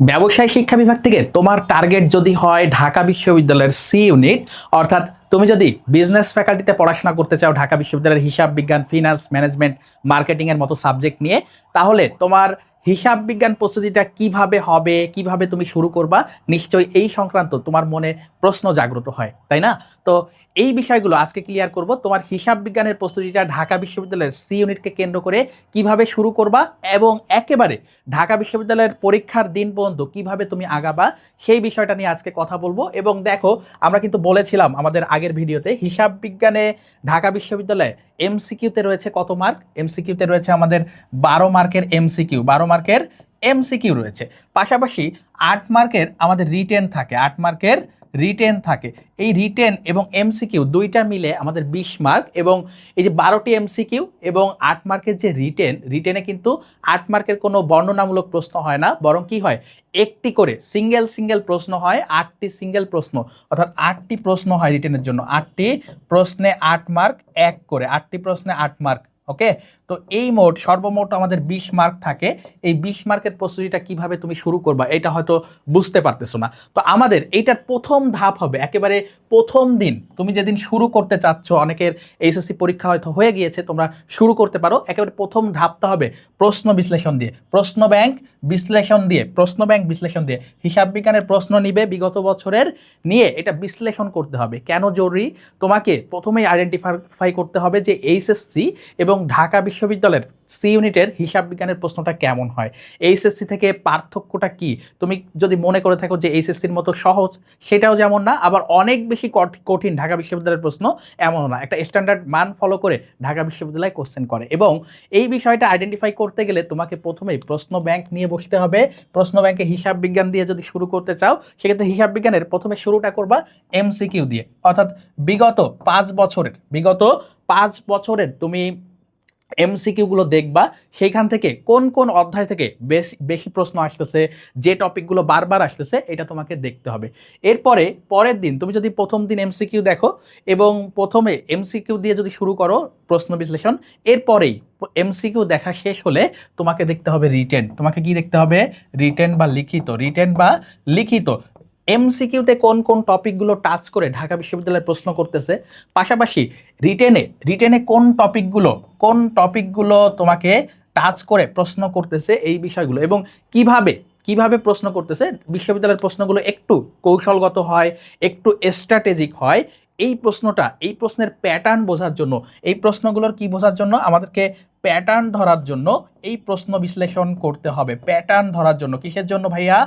ব্যবসায় শিক্ষা বিভাগ থেকে তোমার টার্গেট যদি হয় ঢাকা বিশ্ববিদ্যালয়ের সি ইউনিট, অর্থাৎ তুমি যদি বিজনেস ফ্যাকাল্টিতে পড়াশোনা করতে চাও ঢাকা বিশ্ববিদ্যালয়ের হিসাব বিজ্ঞান, ফিনান্স, ম্যানেজমেন্ট, মার্কেটিং এর মতো সাবজেক্ট নিয়ে, তাহলে তোমার হিসাব বিজ্ঞান প্রস্তুতিটা কিভাবে হবে, কিভাবে তুমি শুরু করবা, নিশ্চয়ই এই সংক্রান্ত তোমার মনে প্রশ্ন জাগ্রত হয়, তাই না? তো এই বিষয়গুলো আজকে ক্লিয়ার করব। তোমার হিসাব বিজ্ঞানের প্রস্তুতিটা ঢাকা বিশ্ববিদ্যালয়ের সি ইউনিটকে কেন্দ্র করে কিভাবে শুরু করবা এবং একেবারে ঢাকা বিশ্ববিদ্যালয়ের পরীক্ষার দিন পর্যন্ত কিভাবে তুমি আগাবা, সেই বিষয়টা নিয়ে আজকে কথা বলবো। এবং দেখো, আমরা কিন্তু বলেছিলাম আমাদের আগের ভিডিওতে হিসাব বিজ্ঞানে ঢাকা বিশ্ববিদ্যালয়ে এমসিকিউতে রয়েছে কত মার্ক? এমসিকিউতে রয়েছে আমাদের 12 মার্কের এমসিকিউ, 12 মার্কের এমসিকিউ রয়েছে। পাশাপাশি 8 মার্কের আমাদের রিটেন থাকে, 8 মার্কের রিটেন থাকে। এই রিটেন এবং এমসিকিউ দুইটা মিলে আমাদের 20 মার্ক। এবং এই যে 12টি এমসিকিউ এবং 8 মার্কের যে রিটেনে কিন্তু 8 মার্কের কোনো বর্ণনামূলক প্রশ্ন হয় না, বরং কি হয়, একটি করে সিঙ্গেল সিঙ্গেল প্রশ্ন হয়, 8টি সিঙ্গেল প্রশ্ন, অর্থাৎ 8টি প্রশ্ন হয় রিটেনের জন্য। 8টি প্রশ্নে 8 মার্ক, এক করে 8টি প্রশ্নে 8 মার্ক। ওকে, তো এই মোট সর্বমোট আমাদের 20 মার্ক থাকে। এই 20 মার্কের প্রস্তুতিটা কিভাবে তুমি শুরু করবা এটা হয়তো বুঝতে পারতেছো না। তো আমাদের এইটার প্রথম ধাপ হবে একেবারে প্রথম দিন, তুমি যেদিন শুরু করতে চাচ্ছ, অনেকের এইচএসসি পরীক্ষা হয়তো হয়ে গিয়েছে, তোমরা শুরু করতে পারো। একেবারে প্রথম ধাপটা হবে প্রশ্ন বিশ্লেষণ দিয়ে, প্রশ্ন ব্যাংক বিশ্লেষণ দিয়ে, প্রশ্ন ব্যাংক বিশ্লেষণ দিয়ে হিসাব বিজ্ঞানের প্রশ্ন নিবে বিগত বছরের, নিয়ে এটা বিশ্লেষণ করতে হবে। কেন জরুরি? তোমাকে প্রথমেই আইডেন্টিফাই করতে হবে যে এইচএসসি এবং ঢাকা বিশ্ববিদ্যালয়ের সি ইউনিটের হিসাব বিজ্ঞানের প্রশ্নটা কেমন হয়, এইচএসসি থেকে পার্থক্যটা কি। তুমি যদি মনে করে থাকো যে এইচএসসির মতো সহজ, সেটাও যেমন না, আবার অনেক বেশি কঠিন ঢাকা বিশ্ববিদ্যালয়ের প্রশ্ন এমনও না। একটা স্ট্যান্ডার্ড মান ফলো করে ঢাকা বিশ্ববিদ্যালয় কোশ্চেন করে। এবং এই বিষয়টা আইডেন্টিফাই করতে গেলে তোমাকে প্রথমেই প্রশ্ন ব্যাংক নিয়ে বসতে হবে। প্রশ্ন ব্যাংকে হিসাব বিজ্ঞান দিয়ে যদি শুরু করতে চাও, সেক্ষেত্রে হিসাব বিজ্ঞানের প্রথমে শুরুটা করবা এমসিকিউ দিয়ে, অর্থাৎ বিগত 5 বছরের তুমি এমসিকিউগুলো দেখবা, সেইখান থেকে কোন কোন অধ্যায় থেকে বেশি বেশি প্রশ্ন আসতেছে, যে টপিকগুলো বারবার আসতেছে, এটা তোমাকে দেখতে হবে। এরপরে পরের দিন তুমি যদি প্রথম দিন এমসিকিউ দেখো এবং প্রথমে এমসিকিউ দিয়ে যদি শুরু করো প্রশ্ন বিশ্লেষণ, এরপরেই এমসিকিউ দেখা শেষ হলে তোমাকে দেখতে হবে রিটেন। তোমাকে কি দেখতে হবে? রিটেন বা লিখিত, রিটেন বা লিখিত। এমসিকিউতে কোন কোন টপিকগুলো টাচ করে ঢাকা বিশ্ববিদ্যালয়ের প্রশ্ন করতেছে, পাশাপাশি রিটেনে কোন টপিকগুলো তোমাকে টাচ করে প্রশ্ন করতেছে, এই বিষয়গুলো, এবং কিভাবে কিভাবে প্রশ্ন করতেছে। বিশ্ববিদ্যালয়ের প্রশ্নগুলো একটু কৌশলগত হয়, একটু স্ট্র্যাটেজিক হয়। এই প্রশ্নের প্যাটার্ন বোঝার জন্য, এই প্রশ্নগুলোর কি বোঝার জন্য, আমাদেরকে প্যাটার্ন ধরার জন্য এই প্রশ্ন বিশ্লেষণ করতে হবে। প্যাটার্ন ধরার জন্য, কিসের জন্য ভাইয়া?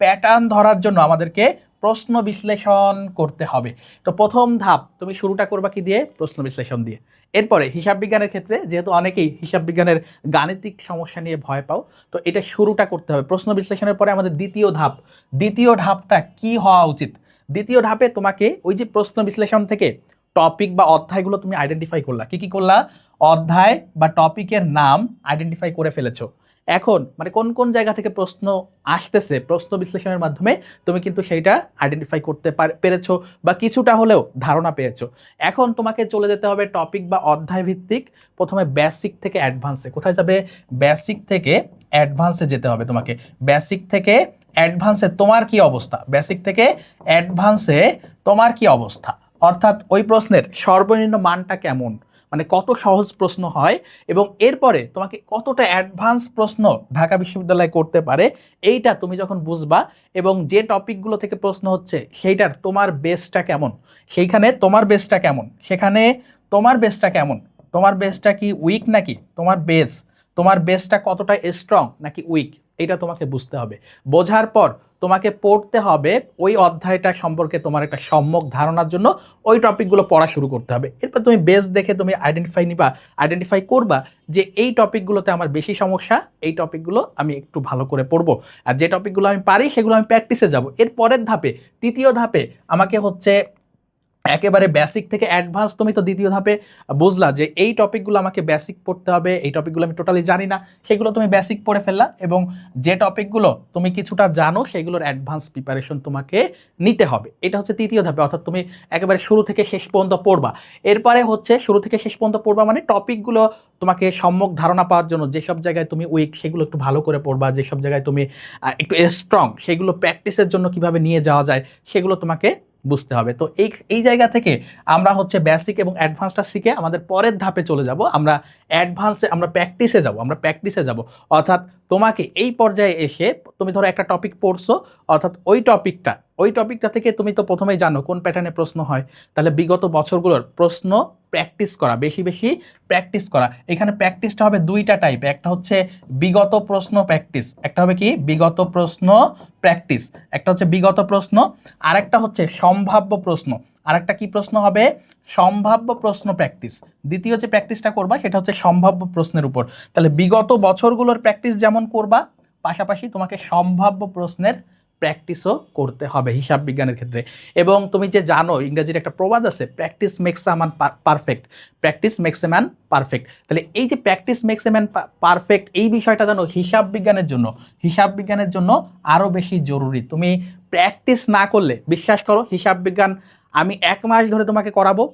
প্যাটার্ন ধরার জন্য আমাদেরকে প্রশ্ন বিশ্লেষণ করতে হবে। তো প্রথম ধাপ তুমি শুরুটা করবা কি দিয়ে? প্রশ্ন বিশ্লেষণ দিয়ে। এরপরে হিসাব বিজ্ঞানের ক্ষেত্রে যেহেতু অনেকেই হিসাব বিজ্ঞানের গাণিতিক সমস্যা নিয়ে ভয় পাও, তো এটা শুরুটা করতে হবে প্রশ্ন বিশ্লেষণের পরে। আমাদের দ্বিতীয় ধাপটা কি হওয়া উচিত? দ্বিতীয় ধাপে তোমাকে ওই যে প্রশ্ন বিশ্লেষণ থেকে টপিক বা অধ্যায়গুলো তুমি আইডেন্টিফাই করলা, কি কি করলা? অধ্যায় বা টপিকের নাম আইডেন্টিফাই করে ফেলেছো। এখন মানে কোন কোন জায়গা থেকে প্রশ্ন আসতেছে, প্রশ্ন বিশ্লেষণের মাধ্যমে তুমি কিন্তু সেইটা আইডেন্টিফাই করতে পেরেছো বা কিছুটা হলেও ধারণা পেয়েছো। এখন তোমাকে চলে যেতে হবে টপিক বা অধ্যায় ভিত্তিক, প্রথমে বেসিক থেকে অ্যাডভান্সে। কোথায় যাবে? বেসিক থেকে অ্যাডভান্সে যেতে হবে তোমাকে। বেসিক থেকে অ্যাডভান্সে তোমার কি অবস্থা? বেসিক থেকে অ্যাডভান্সে তোমার কি অবস্থা, অর্থাৎ ওই প্রশ্নের সর্বনিম্ন মানটা কেমন, মানে কত সহজ প্রশ্ন হয় এবং এরপরে তোমাকে কতটা অ্যাডভান্স প্রশ্ন ঢাকা বিশ্ববিদ্যালয় করতে পারে, এইটা তুমি যখন বুঝবা এবং যে টপিকগুলো থেকে প্রশ্ন হচ্ছে সেইটার তোমার বেসটা কেমন, সেইখানে তোমার বেসটা কেমন, সেখানে তোমার বেসটা কেমন, তোমার বেসটা কি উইক নাকি তোমার বেসটা কতটা স্ট্রং নাকি উইক, এটা তোমাকে বুঝতে হবে। বোঝার পর তোমাকে পড়তে হবে ওই অধ্যায়টা সম্পর্কে তোমার একটা সম্যক ধারণার জন্য ওই টপিকগুলো পড়া শুরু করতে হবে। এরপর তুমি বেস দেখে তুমি আইডেন্টিফাই করবা যে এই টপিকগুলোতে আমার বেশি সমস্যা, এই টপিকগুলো আমি একটু ভালো করে পড়বো, আর যে টপিকগুলো আমি পারি সেগুলো আমি প্র্যাকটিসে যাব। এর পরের ধাপে, তৃতীয় ধাপে আমাকে হচ্ছে একেবারে বেসিক থেকে অ্যাডভান্স তুমি তো দ্বিতীয় ধাপে বুঝলা যে এই টপিকগুলো আমাকে বেসিক পড়তে হবে, এই টপিকগুলো আমি টোটালি জানি না, সেগুলো তুমি বেসিক পড়ে ফেললা, এবং যে টপিকগুলো তুমি কিছুটা জানো সেগুলোর অ্যাডভান্স প্রিপারেশন তোমাকে নিতে হবে। এটা হচ্ছে তৃতীয় ধাপে, অর্থাৎ তুমি একেবারে শুরু থেকে শেষ পর্যন্ত পড়বা। এরপরে হচ্ছে শুরু থেকে শেষ পর্যন্ত পড়বা মানে টপিকগুলো তোমাকে সম্যক ধারণা পাওয়ার জন্য যেসব জায়গায় তুমি উইক সেগুলো একটু ভালো করে পড়বা, যেসব জায়গায় তুমি একটু স্ট্রং সেগুলো প্র্যাকটিসের জন্য কিভাবে নিয়ে যাওয়া যায় সেগুলো তোমাকে বুঝতে হবে। তো এই এই জায়গা থেকে আমরা হচ্ছে বেসিক এবং অ্যাডভান্সটা শিখে আমাদের পরের ধাপে চলে যাব, আমরা অ্যাডভান্সে আমরা প্র্যাকটিসে যাব। অর্থাৎ তোমাকে এই পর্যায়ে এসে তুমি ধরো একটা টপিক পড়ছো, অর্থাৎ ওই টপিকটা থেকে তুমি তো প্রথমেই জানো কোন প্যাটার্নে প্রশ্ন হয়, তাহলে বিগত বছরগুলোর প্রশ্ন প্র্যাকটিস করা, বেশি বেশি প্র্যাকটিস করা। এখানে প্র্যাকটিসটা হবে দুইটা টাইপ, একটা হচ্ছে বিগত প্রশ্ন প্র্যাকটিস, একটা হবে কি বিগত প্রশ্ন প্র্যাকটিস, একটা হচ্ছে বিগত প্রশ্ন, আরেকটা হচ্ছে সম্ভাব্য প্রশ্ন, আরেকটা কি প্রশ্ন হবে সম্ভাব্য প্রশ্ন প্র্যাকটিস। দ্বিতীয় যে প্র্যাকটিসটা করবা সেটা হচ্ছে সম্ভাব্য প্রশ্নের উপর। তাহলে বিগত বছরগুলোর প্র্যাকটিস যেমন করবা, পাশাপাশি তোমাকে সম্ভাব্য প্রশ্নের প্র্যাকটিসও করতে হবে হিসাব বিজ্ঞানের ক্ষেত্রে। এবং তুমি যে জানো ইংরেজির একটা প্রবাদ আছে, practice makes a man perfect, practice makes a man perfect. তাহলে এই যে practice makes a man perfect এই বিষয়টা জানো হিসাব বিজ্ঞানের জন্য আরও বেশি জরুরি। তুমি প্র্যাকটিস না করলে বিশ্বাস করো হিসাব বিজ্ঞান আমি 1 মাস ধরে তোমাকে করাবো,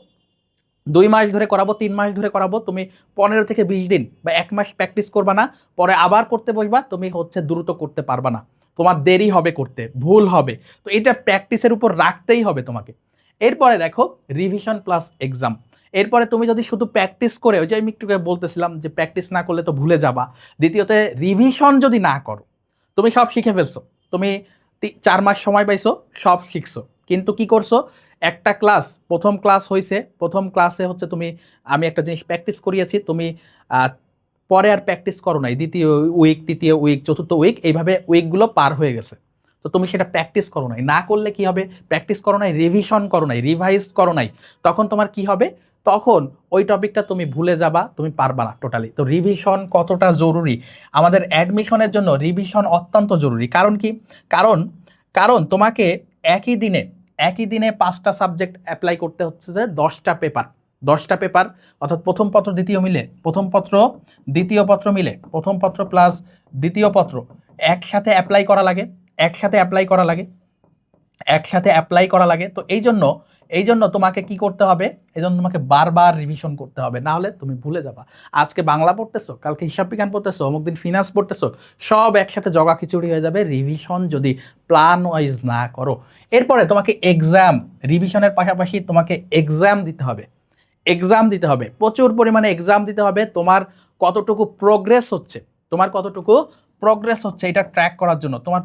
2 মাস ধরে করাবো, 3 মাস ধরে করাবো, তুমি 15 থেকে 20 দিন বা 1 মাস প্র্যাকটিস করবা না, পরে আবার করতে বসবা, তুমি হচ্ছে দ্রুত করতে পারবা না, তোমার দেরি হবে করতে, ভুল হবে। তো এটা প্র্যাকটিসের উপর রাখতেই হবে তোমাকে। এরপরে দেখো রিভিশন প্লাস এক্সাম। এরপরে তুমি যদি শুধু প্র্যাকটিস করে, ওই যে আমি একটু বলতেছিলাম যে প্র্যাকটিস না করলে তো ভুলে যাবা, দ্বিতীয়তে রিভিশন যদি না করো তুমি সব শিখে ফেলছো, তুমি 4 মাস সময় পাইছো, সব শিখছো, কিন্তু কি করছো একটা ক্লাস, প্রথম ক্লাস হয়েছে, প্রথম ক্লাসে হচ্ছে তুমি আমি একটা জিনিস প্র্যাকটিস করিয়েছি, তুমি পরে আর প্র্যাকটিস করো নাই, দ্বিতীয় উইক, তৃতীয় উইক, চতুর্থ উইক, এইভাবে উইকগুলো পার হয়ে গেছে, তো তুমি সেটা প্র্যাকটিস করো নাই, না করলে কি হবে, প্র্যাকটিস করো নাই, রিভিশন করো নাই, রিভাইজ করো নাই, তখন তোমার কি হবে, তখন ওই টপিকটা তুমি ভুলে যাবা, তুমি পারবা না টোটালি। তো রিভিশন কতটা জরুরি আমাদের অ্যাডমিশনের জন্য, রিভিশন অত্যন্ত জরুরি। কারণ কি, কারণ কারণ তোমাকে একই দিনে একই দিনে 5টা সাবজেক্ট অ্যাপ্লাই করতে হচ্ছে, যে 10টা পেপার, অর্থাৎ প্রথম পত্র দ্বিতীয় মিলে, প্রথম পত্র দ্বিতীয় পত্র মিলে, প্রথম পত্র প্লাস দ্বিতীয় পত্র একসাথে অ্যাপ্লাই করা লাগে, একসাথে অ্যাপ্লাই করা লাগে, একসাথে অ্যাপ্লাই করা লাগে। তো এই জন্য তোমাকে কি করতে হবে, এই জন্য তোমাকে বারবার রিভিশন করতে হবে, না হলে তুমি ভুলে যাবা। আজকে বাংলা পড়তেছো, কালকে হিসাব বিজ্ঞান পড়তেছো, অমুক দিন ফিনান্স পড়তেছো, সব একসাথে জগা খিচুড়ি হয়ে যাবে রিভিশন যদি প্ল্যান ওয়াইজ না করো। এরপরে তোমাকে এক্সাম, রিভিশনের পাশাপাশি তোমাকে এক্সাম দিতে হবে, প্রচুর পরিমাণে এক্সাম দিতে হবে। তোমার কতটুকু প্রোগ্রেস হচ্ছে এটা ট্র্যাক করার জন্য, তোমার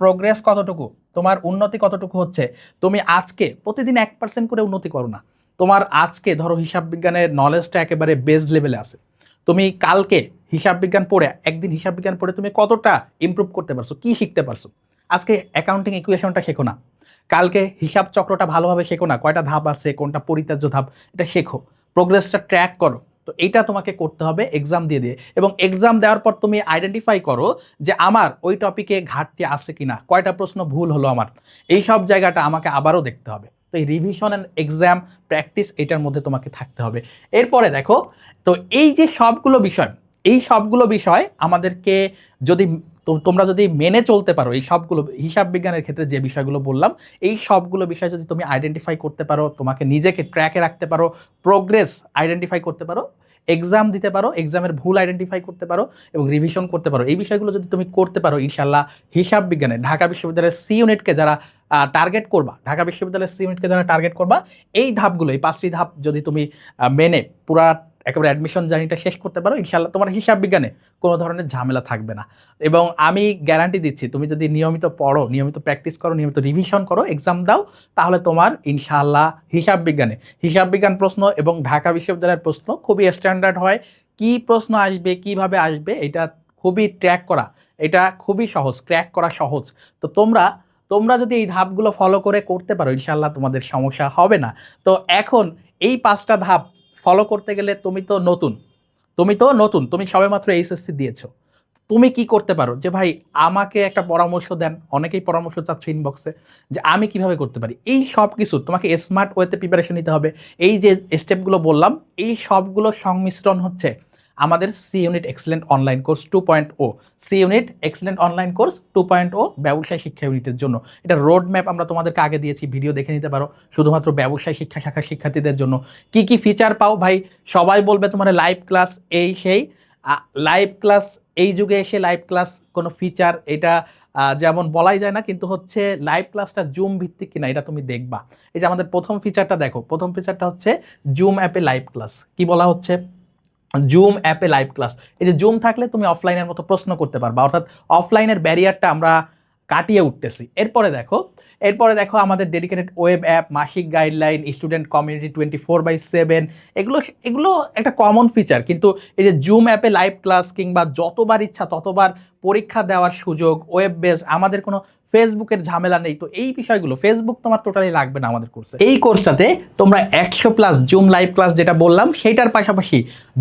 প্রোগ্রেস কতটুকু, তোমার উন্নতি কতটুকু হচ্ছে। তুমি আজকে প্রতিদিন 1% করে উন্নতি করো না, তোমার আজকে ধরো হিসাব বিজ্ঞানের নলেজটা একেবারে বেস লেভেলে আছে, তুমি কালকে হিসাব বিজ্ঞান পড়ে, একদিন হিসাব বিজ্ঞান পড়ে তুমি কতটা ইমপ্রুভ করতে পারছো, কি শিখতে পারছো। আজকে অ্যাকাউন্টিং ইকুয়েশনটা শেখো না, কালকে হিসাব চক্রটা ভালোভাবে শেখো না, কয়টা ধাপ আছে, কোনটা পরিত্যাজ্য ধাপ, এটা শেখো, প্রোগ্রেসটা ট্র্যাক করো। তো এইটা তোমাকে করতে হবে এক্সাম দিয়ে, এবং এক্সাম দেওয়ার পর তুমি আইডেন্টিফাই করো যে আমার ওই টপিকে ঘাটতি আছে কিনা, কয়টা প্রশ্ন ভুল হলো আমার, এই সব জায়গাটা আমাকে আবারও দেখতে হবে। তো এই রিভিশন অ্যান্ড এক্সাম প্র্যাকটিস এটার মধ্যে তোমাকে থাকতে হবে। এরপরে দেখো, তো এই সবগুলো বিষয় আমাদেরকে যদি তোমরা যদি মেনে চলতে পারো, এই সবগুলো হিসাব বিজ্ঞানের ক্ষেত্রে যে বিষয়গুলো বললাম, এই সবগুলো বিষয় যদি তুমি আইডেন্টিফাই করতে পারো, তোমাকে নিজেকে ট্র্যাকে রাখতে পারো, প্রোগ্রেস আইডেন্টিফাই করতে পারো, এক্সাম দিতে পারো, এক্সামের ভুল আইডেন্টিফাই করতে পারো, এবং রিভিশন করতে পারো, এই বিষয়গুলো যদি তুমি করতে পারো, ইনশাল্লাহ হিসাব বিজ্ঞানে ঢাকা বিশ্ববিদ্যালয়ের সি ইউনিটকে যারা টার্গেট করবা, এই ধাপগুলো, এই 5টি ধাপ যদি তুমি মেনে পুরা একেবারে অ্যাডমিশন জার্নিটা শেষ করতে পারো, ইনশাল্লাহ তোমার হিসাব বিজ্ঞানে কোনো ধরনের ঝামেলা থাকবে না। এবং আমি গ্যারান্টি দিচ্ছি, তুমি যদি নিয়মিত পড়ো, নিয়মিত প্র্যাকটিস করো, নিয়মিত রিভিশন করো, এক্সাম দাও, তাহলে তোমার ইনশাআল্লাহ হিসাব বিজ্ঞান প্রশ্ন এবং ঢাকা বিশ্ববিদ্যালয়ের প্রশ্ন খুবই স্ট্যান্ডার্ড হয়। কি প্রশ্ন আসবে, কিভাবে আসবে, এটা খুবই ট্র্যাক করা, এটা খুবই সহজ, ক্র্যাক করা সহজ। তো তোমরা যদি এই ধাপগুলো ফলো করে করতে পারো, ইনশাআল্লাহ তোমাদের সমস্যা হবে না। তো এখন এই 5টা ধাপ ফলো করতে গেলে তুমি তো নতুন, তুমি সবেমাত্র এইচএসসি দিয়েছো, তুমি কি করতে পারো যে ভাই আমাকে একটা পরামর্শ দেন, অনেকেই পরামর্শ চাচ্ছে ইনবক্সে, যে আমি কিভাবে করতে পারি। এই সব কিছু তোমাকে স্মার্ট ওয়েতে প্রিপারেশন নিতে হবে। এই যে স্টেপগুলো বললাম, এই সবগুলো সংমিশ্রণ হচ্ছে আমাদের C unit excellent online course 2.0। C unit excellent online course 2.0 ব্যবসায় শিক্ষা ইউনিটের জন্য। এটা রোড ম্যাপ আমরা তোমাদেরকে আগে দিয়েছি, ভিডিও দেখে নিতে পারো। শুধুমাত্র ব্যবসায় শিক্ষা শাখার শিক্ষার্থীদের জন্য কি কি ফিচার পাও ভাই, সবাই বলবে তোমার লাইভ ক্লাস এই সেই। লাইভ ক্লাস, এই যুগে এসে লাইভ ক্লাস কোনো ফিচার এটা যেমন বলাই যায় না, কিন্তু হচ্ছে লাইভ ক্লাসটা জুম ভিত্তিক কিনা এটা তুমি দেখবা। এই যে আমাদের প্রথম ফিচারটা দেখো, প্রথম ফিচারটা হচ্ছে জুম অ্যাপে লাইভ ক্লাস। কি বলা হচ্ছে? জুম অ্যাপে লাইভ ক্লাস। এই যে জুম থাকলে তুমি অফলাইনের মতো প্রশ্ন করতে পারবা, অর্থাৎ অফলাইনের ব্যারিয়ারটা আমরা কাটিয়ে উঠতেছি। এরপরে দেখো আমাদের ডেডিকেটেড ওয়েব অ্যাপ, মাসিক গাইডলাইন, স্টুডেন্ট কমিউনিটি 24/7, এগুলো এগুলো একটা কমন ফিচার। কিন্তু এই যে জুম অ্যাপে লাইভ ক্লাস কিংবা যতবার ইচ্ছা ততবার পরীক্ষা দেওয়ার সুযোগ, ওয়েব বেস, আমাদের কোনো ফেসবুকের ঝামেলা নেই। তো এই বিষয়গুলো, ফেসবুক তোমার টোটালি লাগবে না আমাদের কোর্সে। এই কোর্সটাতে তোমরা 100+ জুম লাইভ ক্লাস যেটা বললাম সেইটার পাশাপাশি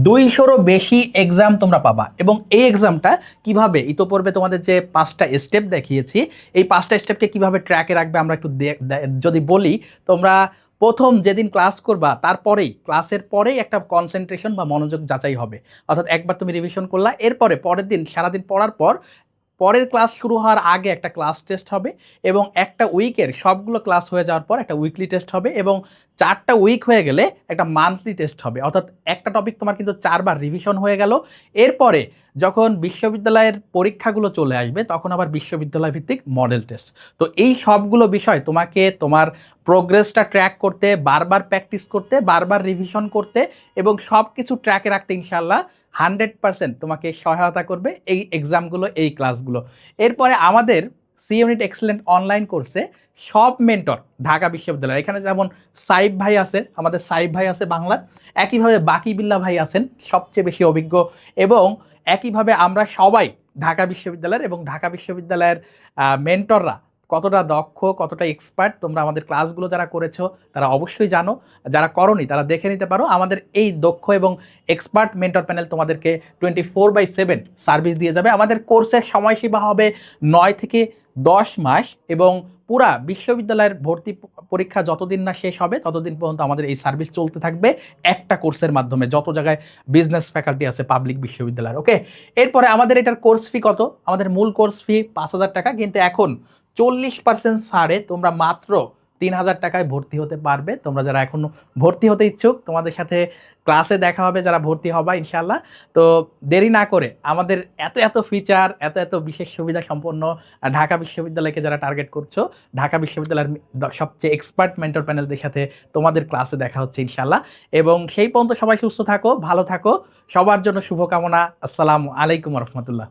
200রও বেশি এক্সাম তোমরা পাবা। এবং এই এক্সামটা কিভাবে, ইতোপূর্বে তোমাদের যে 5টা স্টেপ দেখিয়েছি, এই 5টা স্টেপকে কিভাবে ট্র্যাকে রাখবে আমরা একটু যদি বলি। তোমরা প্রথম যেদিন ক্লাস করবা তারপরেই, ক্লাসের পরেই একটা কনসেন্ট্রেশন বা মনোযোগ যাচাই হবে। অর্থাৎ একবার তুমি রিভিশন করলা, এরপরে পরের দিন সারাদিন পড়ার পর পরের ক্লাস শুরু হওয়ার আগে একটা ক্লাস টেস্ট হবে, এবং একটা উইকের সবগুলো ক্লাস হয়ে যাওয়ার পর একটা উইকলি টেস্ট হবে, এবং 4টা উইক হয়ে গেলে একটা মান্থলি টেস্ট হবে। অর্থাৎ একটা টপিক তোমার কিন্তু 4বার রিভিশন হয়ে গেল। এরপরে যখন বিশ্ববিদ্যালয়ের পরীক্ষাগুলো চলে আসবে তখন আবার বিশ্ববিদ্যালয় ভিত্তিক মডেল টেস্ট। তো এই সবগুলো বিষয় তোমাকে তোমার প্রোগ্রেসটা ট্র্যাক করতে, বারবার প্র্যাকটিস করতে, বারবার রিভিশন করতে এবং সব কিছু ট্র্যাকে রাখতে ইনশাল্লাহ 100% তোমাকে সহায়তা করবে এই এক্সামগুলো, এই ক্লাসগুলো। এরপরে আমাদের সি ইউনিট এক্সেলেন্ট অনলাইন কোর্সে সব মেন্টর ঢাকা বিশ্ববিদ্যালয়, এখানে যেমন সাইব ভাই আছে, আমাদের সাইব ভাই আছে বাংলার, একইভাবে বাকি বিল্লা ভাই আছেন সবচেয়ে বেশি অভিজ্ঞ, এবং একইভাবে আমরা সবাই ঢাকা বিশ্ববিদ্যালয়ের, এবং ঢাকা বিশ্ববিদ্যালয়ের মেন্টররা কতটা দক্ষ, কতটা এক্সপার্ট তোমরা আমাদের ক্লাসগুলো যারা করেছো তারা অবশ্যই জানো, যারা করনি তারা দেখে নিতে পারো। আমাদের এই দক্ষ এবং এক্সপার্ট মেন্টর প্যানেল তোমাদেরকে 24/7 সার্ভিস দিয়ে যাবে। আমাদের কোর্সের সময়সীমা হবে 9 থেকে 10 মাস, এবং পুরা বিশ্ববিদ্যালয়ের ভর্তি পরীক্ষা যতদিন না শেষ হবে ততদিন পর্যন্ত আমাদের এই সার্ভিস চলতে থাকবে একটা কোর্সের মাধ্যমে, যত জায়গায় বিজনেস ফ্যাকাল্টি আছে পাবলিক বিশ্ববিদ্যালয়ের। ওকে, এরপরে আমাদের এটার কোর্স ফি কত? আমাদের মূল কোর্স ফি 5,000 টাকা, কিন্তু এখন 40% ছাড়ে তোমরা মাত্র 3,000 টাকায় ভর্তি হতে পারবে। তোমরা যারা এখনো ভর্তি হতে ইচ্ছুক, তোমাদের সাথে ক্লাসে দেখা হবে যারা ভর্তি হবা ইনশাল্লাহ। তো দেরি না করে আমাদের এত এত ফিচার, এত এত বিশেষ সুবিধা সম্পন্ন ঢাকা বিশ্ববিদ্যালয়কে যারা টার্গেট করছো, ঢাকা বিশ্ববিদ্যালয়ের সবচেয়ে এক্সপার্ট মেন্টর প্যানেলদের সাথে তোমাদের ক্লাসে দেখা হচ্ছে ইনশাল্লাহ। এবং সেই পর্যন্ত সবাই সুস্থ থাকো, ভালো থাকো, সবার জন্য শুভকামনা। আসসালামু আলাইকুম রহমতুল্লাহ।